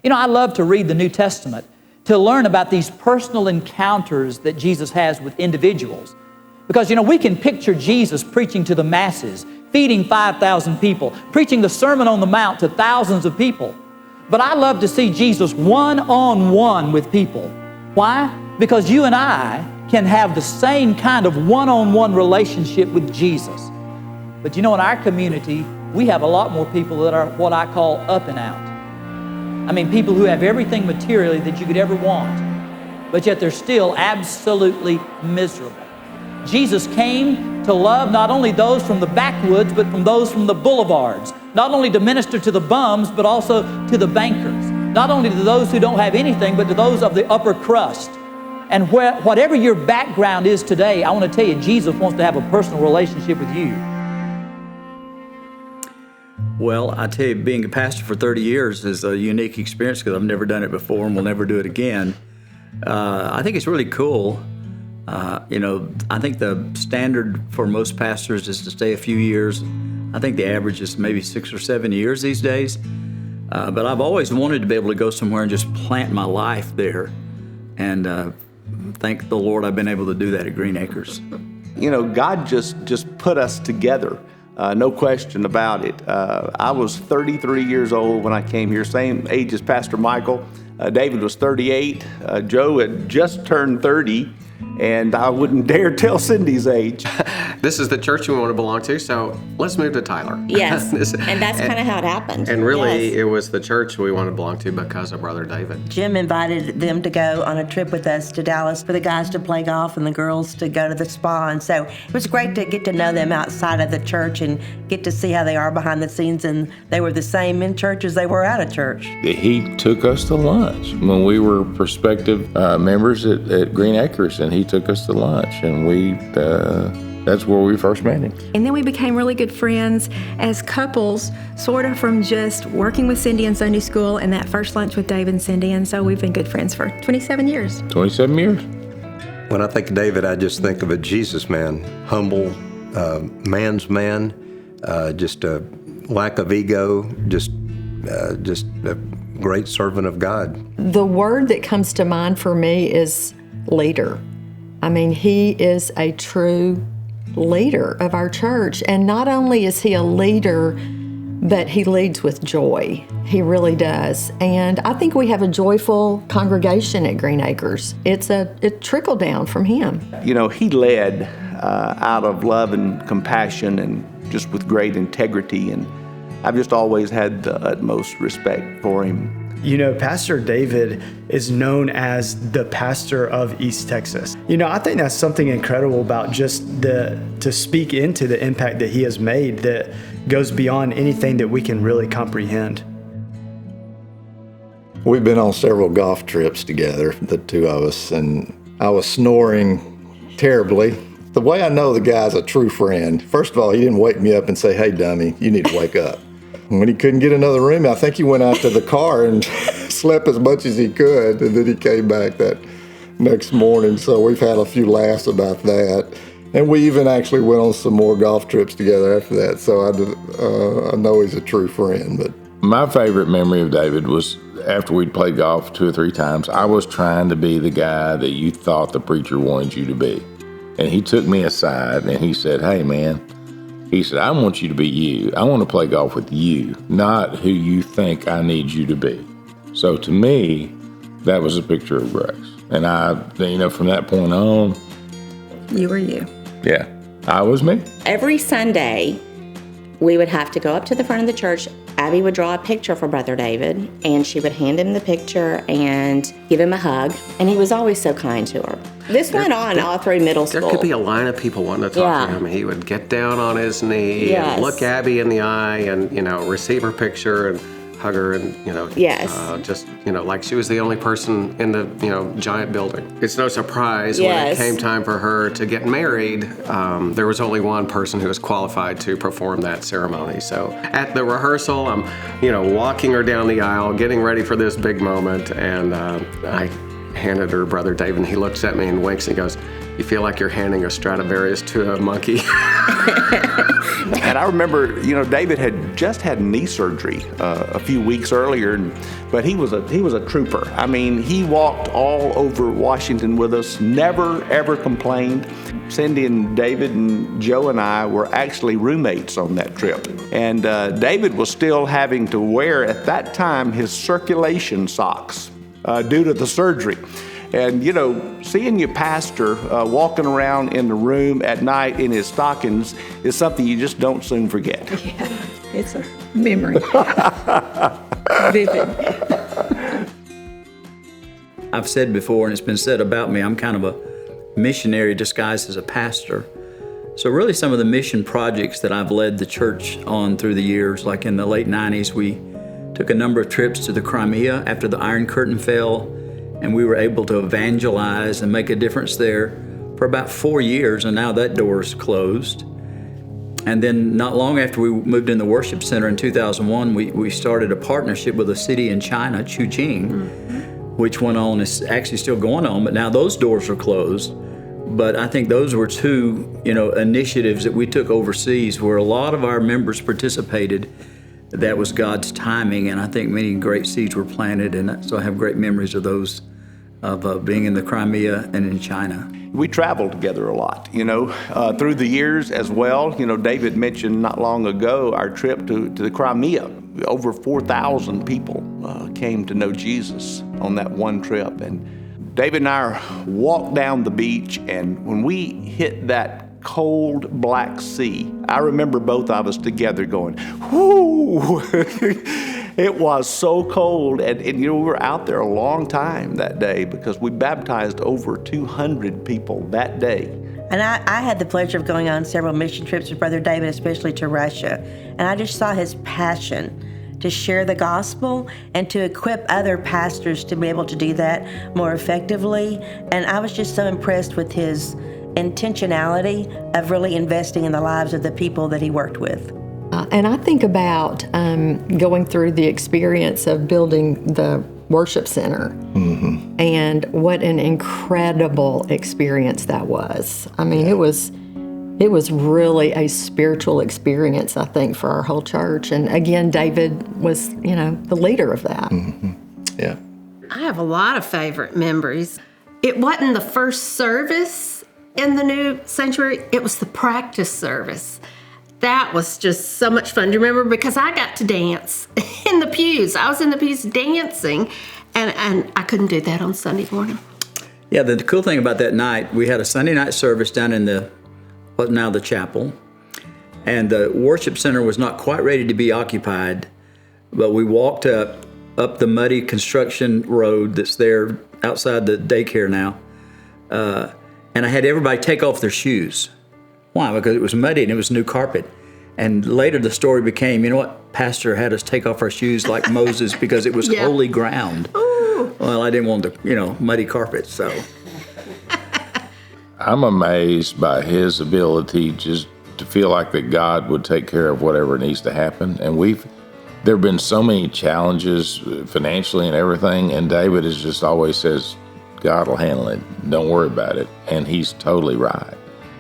You know, I love to read the New Testament to learn about these personal encounters that Jesus has with individuals. Because, you know, we can picture Jesus preaching to the masses, feeding 5,000 people, preaching the Sermon on the Mount to thousands of people. But I love to see Jesus one-on-one with people. Why? Because you and I can have the same kind of one-on-one relationship with Jesus. But you know, in our community, we have a lot more people that are what I call up and out. I mean, people who have everything materially that you could ever want, but yet they're still absolutely miserable. Jesus came to love not only those from the backwoods, but from those from the boulevards. Not only to minister to the bums, but also to the bankers. Not only to those who don't have anything, but to those of the upper crust. And whatever your background is today, I want to tell you, Jesus wants to have a personal relationship with you. Well, I tell you, being a pastor for 30 years is a unique experience because I've never done it before and will never do it again. I think it's really cool. You know, I think the standard for most pastors is to stay a few years. I think the average is maybe 6 or 7 years these days. But I've always wanted to be able to go somewhere and just plant my life there. And thank the Lord I've been able to do that at Green Acres. You know, God just put us together. No question about it. I was 33 years old when I came here, same age as Pastor Michael. David was 38. Joe had just turned 30. And I wouldn't dare tell Cindy's age. This is the church we want to belong to, so let's move to Tyler. Yes, and that's kind of how it happened. And really, yes. It was the church we want to belong to because of Brother David. Jim invited them to go on a trip with us to Dallas for the guys to play golf and the girls to go to the spa. And so it was great to get to know them outside of the church and get to see how they are behind the scenes. And they were the same in church as they were out of church. He took us to lunch when we were prospective members at Green Acres, and he took us to lunch, and that's where we first met him. And then we became really good friends as couples, sort of from just working with Cindy in Sunday school and that first lunch with Dave and Cindy, and so we've been good friends for 27 years. 27 years. When I think of David, I just think of a Jesus man, humble, man's man, just a lack of ego, just a great servant of God. The word that comes to mind for me is leader. I mean, he is a true leader of our church. And not only is he a leader, but he leads with joy. He really does. And I think we have a joyful congregation at Green Acres. It trickled down from him. You know, he led out of love and compassion and just with great integrity. And I've just always had the utmost respect for him. You know, Pastor David is known as the pastor of East Texas. You know, I think that's something incredible about just to speak into the impact that he has made that goes beyond anything that we can really comprehend. We've been on several golf trips together, the two of us, and I was snoring terribly. The way I know the guy's a true friend, first of all, he didn't wake me up and say, "Hey, dummy, you need to wake up." When he couldn't get another room, I think he went out to the car and slept as much as he could, and then he came back that next morning. So we've had a few laughs about that. And we even actually went on some more golf trips together after that. So I know he's a true friend. But my favorite memory of David was after we'd played golf 2 or 3 times, I was trying to be the guy that you thought the preacher wanted you to be. And he took me aside and he said, "Hey, man," he said, "I want you to be you. I want to play golf with you, not who you think I need you to be." So to me, that was a picture of grace. And from that point on, You were you. yeah, I was me. Every Sunday, we would have to go up to the front of the church. Abby would draw a picture for Brother David, and she would hand him the picture and give him a hug. And he was always so kind to her. This went on all through middle school. There could be a line of people wanting to talk to him. He would get down on his knee and look Abby in the eye and, receive her picture and hug her and, like she was the only person in the, giant building. It's no surprise when it came time for her to get married, there was only one person who was qualified to perform that ceremony. So at the rehearsal, I'm, walking her down the aisle, getting ready for this big moment, and I handed her Brother David, and he looks at me and winks and goes, you feel like you're handing a Stradivarius to a monkey. And I remember, David had just had knee surgery a few weeks earlier, but he was a trooper. I mean, he walked all over Washington with us, never ever complained. Cindy and David and Joe and I were actually roommates on that trip. And David was still having to wear, at that time, his circulation socks due to the surgery. And, seeing your pastor walking around in the room at night in his stockings is something you just don't soon forget. Yeah, it's a memory. Vivid. I've said before, and it's been said about me, I'm kind of a missionary disguised as a pastor. So really some of the mission projects that I've led the church on through the years, like in the late 90s, we took a number of trips to the Crimea after the Iron Curtain fell, and we were able to evangelize and make a difference there for about 4 years, and now that door is closed. And then not long after we moved in the worship center in 2001, we started a partnership with a city in China, Chuqing, which went on, is actually still going on, but now those doors are closed. But I think those were two, initiatives that we took overseas where a lot of our members participated. That was God's timing, and I think many great seeds were planted, and so I have great memories of those, of being in the Crimea and in China. We traveled together a lot, through the years as well. David mentioned not long ago our trip to the Crimea. Over 4,000 people came to know Jesus on that one trip. And David and I walked down the beach, and when we hit that cold black sea, I remember both of us together going, whoo! It was so cold, and we were out there a long time that day because we baptized over 200 people that day. And I had the pleasure of going on several mission trips with Brother David, especially to Russia, and I just saw his passion to share the gospel and to equip other pastors to be able to do that more effectively. And I was just so impressed with his intentionality of really investing in the lives of the people that he worked with. And I think about going through the experience of building the worship center, and what an incredible experience that was. I mean, it was really a spiritual experience, I think, for our whole church. And again, David was, the leader of that. Yeah. I have a lot of favorite memories. It wasn't the first service in the new sanctuary, it was the practice service. That was just so much fun. Do you remember? Because I got to dance in the pews. I was in the pews dancing, and I couldn't do that on Sunday morning. Yeah, the cool thing about that night, we had a Sunday night service down in what's now the chapel, and the worship center was not quite ready to be occupied, but we walked up the muddy construction road that's there outside the daycare now, and I had everybody take off their shoes. Why? Because it was muddy and it was new carpet. And later the story became, Pastor had us take off our shoes like Moses because it was holy ground. Ooh. Well, I didn't want the, muddy carpet, so. I'm amazed by his ability just to feel like that God would take care of whatever needs to happen. And there have been so many challenges financially and everything, and David just always says, God will handle it. Don't worry about it. And he's totally right.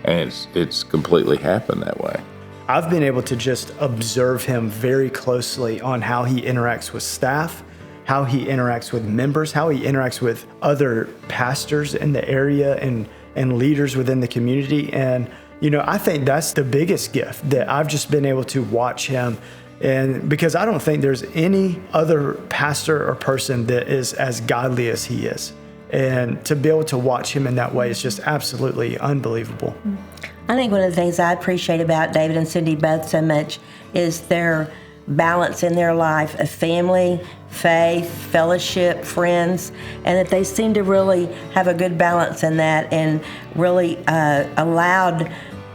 And it's completely happened that way. I've been able to just observe him very closely on how he interacts with staff, how he interacts with members, how he interacts with other pastors in the area and leaders within the community. And, I think that's the biggest gift that I've just been able to watch him. And because I don't think there's any other pastor or person that is as godly as he is. And to be able to watch him in that way is just absolutely unbelievable. I think one of the things I appreciate about David and Cindy both so much is their balance in their life of family, faith, fellowship, friends, and that they seem to really have a good balance in that and really allowed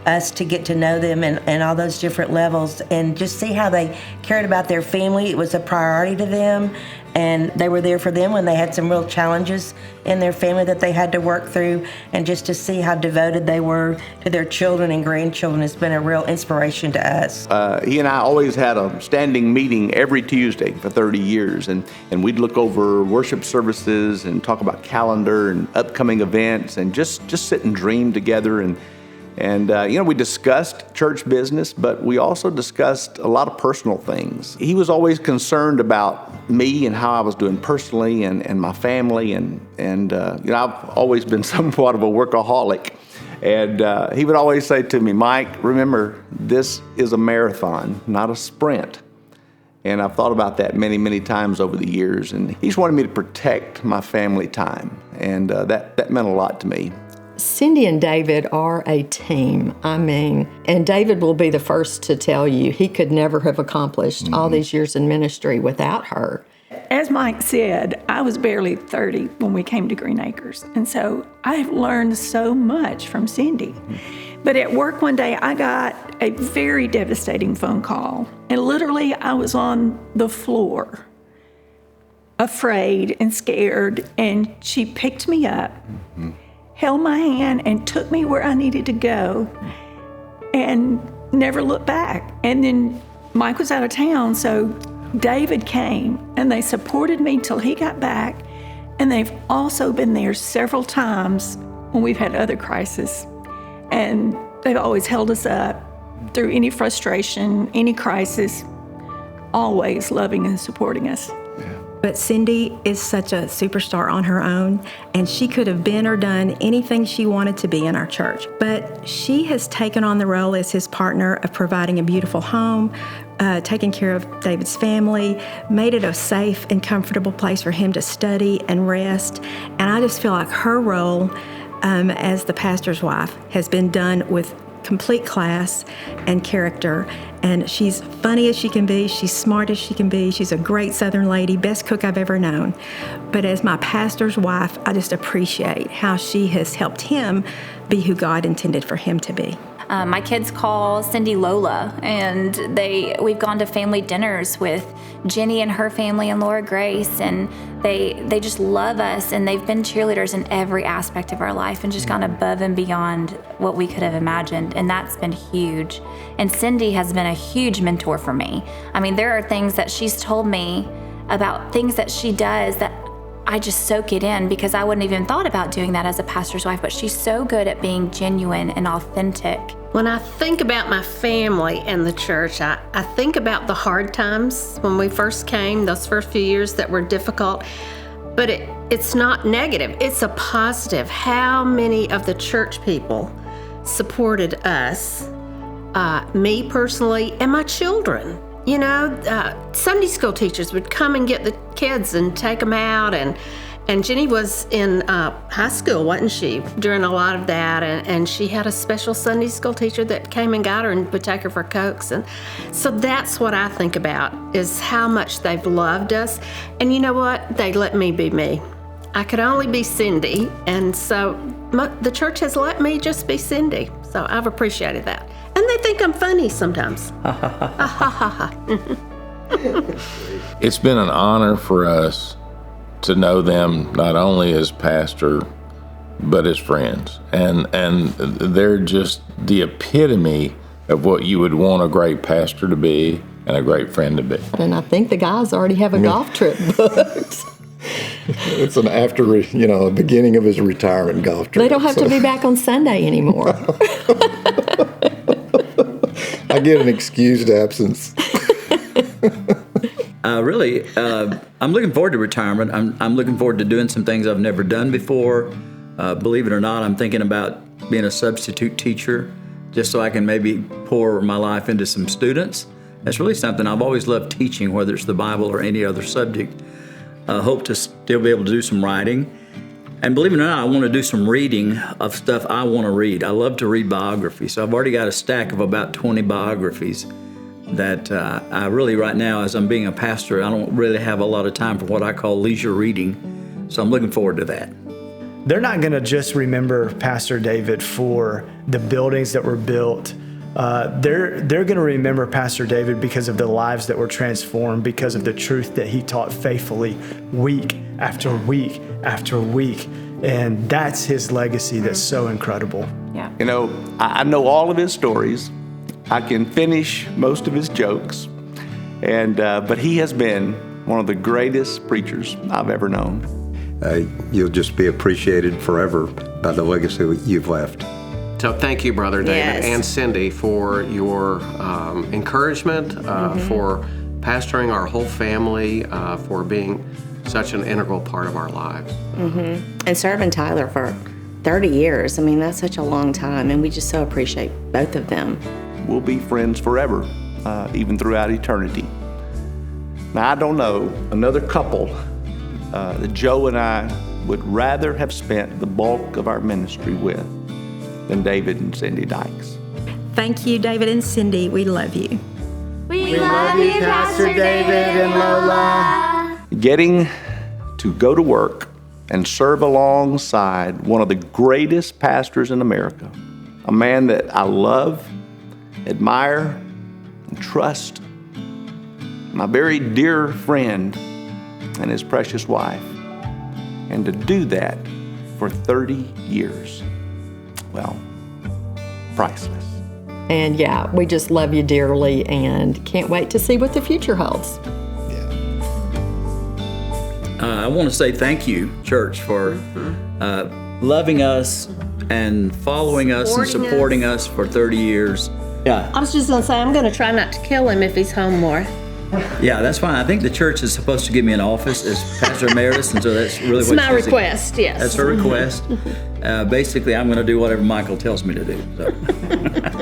us to get to know them and all those different levels and just see how they cared about their family. It was a priority to them, And they were there for them when they had some real challenges in their family that they had to work through. And just to see how devoted they were to their children and grandchildren has been a real inspiration to us. He and I always had a standing meeting every Tuesday for 30 years. And we'd look over worship services and talk about calendar and upcoming events and just sit and dream together. And we discussed church business, but we also discussed a lot of personal things. He was always concerned about me and how I was doing personally and my family. And I've always been somewhat of a workaholic. And he would always say to me, Mike, remember, this is a marathon, not a sprint. And I've thought about that many, many times over the years. And he just wanted me to protect my family time. And that meant a lot to me. Cindy and David are a team. And David will be the first to tell you he could never have accomplished all these years in ministry without her. As Mike said, I was barely 30 when we came to Green Acres. And so I've learned so much from Cindy. But at work one day, I got a very devastating phone call. And literally, I was on the floor, afraid and scared. And she picked me up, held my hand, and took me where I needed to go and never looked back. And then Mike was out of town, so David came, and they supported me till he got back. And they've also been there several times when we've had other crises. And they've always held us up through any frustration, any crisis, always loving and supporting us. But Cindy is such a superstar on her own, and she could have been or done anything she wanted to be in our church. But she has taken on the role as his partner of providing a beautiful home, taking care of David's family, made it a safe and comfortable place for him to study and rest. And I just feel like her role as the pastor's wife has been done with complete class and character. And she's funny as she can be, she's smart as she can be, she's a great Southern lady, best cook I've ever known. But as my pastor's wife, I just appreciate how she has helped him be who God intended for him to be. My kids call Cindy Lola, and we've gone to family dinners with Jenny and her family and Laura Grace, and they just love us, and they've been cheerleaders in every aspect of our life and just gone above and beyond what we could have imagined, and that's been huge. And Cindy has been a huge mentor for me. I mean, there are things that she's told me about things that she does that I just soak it in because I wouldn't even thought about doing that as a pastor's wife, but she's so good at being genuine and authentic. When I think about my family and the church, I think about the hard times when we first came, those first few years that were difficult, but it's not negative, it's a positive. How many of the church people supported us, me personally, and my children? You know, Sunday school teachers would come and get the kids and take them out, and Jenny was in high school, wasn't she, during a lot of that, and she had a special Sunday school teacher that came and got her and would take her for Cokes. And so that's what I think about, is how much they've loved us. And you know what? They let me be me. I could only be Cindy, and so the church has let me just be Cindy. So I've appreciated that. And they think I'm funny sometimes. It's been an honor for us to know them not only as pastor, but as friends. And they're just the epitome of what you would want a great pastor to be and a great friend to be. And I think the guys already have a golf trip booked. It's an beginning of his retirement golf trip. They don't have to be back on Sunday anymore. I get an excused absence. I'm looking forward to retirement. I'm looking forward to doing some things I've never done before. Believe it or not, I'm thinking about being a substitute teacher just so I can maybe pour my life into some students. That's really something I've always loved teaching, whether it's the Bible or any other subject. I hope to still be able to do some writing. And believe it or not, I want to do some reading of stuff I want to read. I love to read biographies. So I've already got a stack of about 20 biographies that I really, right now, as I'm being a pastor, I don't really have a lot of time for what I call leisure reading. So I'm looking forward to that. They're not going to just remember Pastor David for the buildings that were built they're going to remember Pastor David because of the lives that were transformed, because of the truth that he taught faithfully week after week after week. And that's his legacy that's so incredible. Yeah. You know, I know all of his stories. I can finish most of his jokes. But he has been one of the greatest preachers I've ever known. You'll just be appreciated forever by the legacy you've left. So thank you, Brother David Yes. and Cindy, for your encouragement, for pastoring our whole family, for being such an integral part of our lives. And serving Tyler for 30 years. I mean, that's such a long time, and we just so appreciate both of them. We'll be friends forever, even throughout eternity. Now, I don't know another couple that Joe and I would rather have spent the bulk of our ministry with than David and Cindy Dykes. Thank you, David and Cindy. We love you. We love you, Pastor David and Lola. Getting to go to work and serve alongside one of the greatest pastors in America, a man that I love, admire, and trust, my very dear friend and his precious wife, and to do that for 30 years, well, priceless. And yeah, we just love you dearly and can't wait to see what the future holds. I want to say thank you, church, for loving us and following us and supporting us for 30 years. Yeah. I was just going to say, I'm going to try not to kill him if he's home more. Yeah, that's fine. I think the church is supposed to give me an office as pastor emeritus, and so that's really It's what my she's- request, yes. That's her request. Basically, I'm going to do whatever Michael tells me to do. So.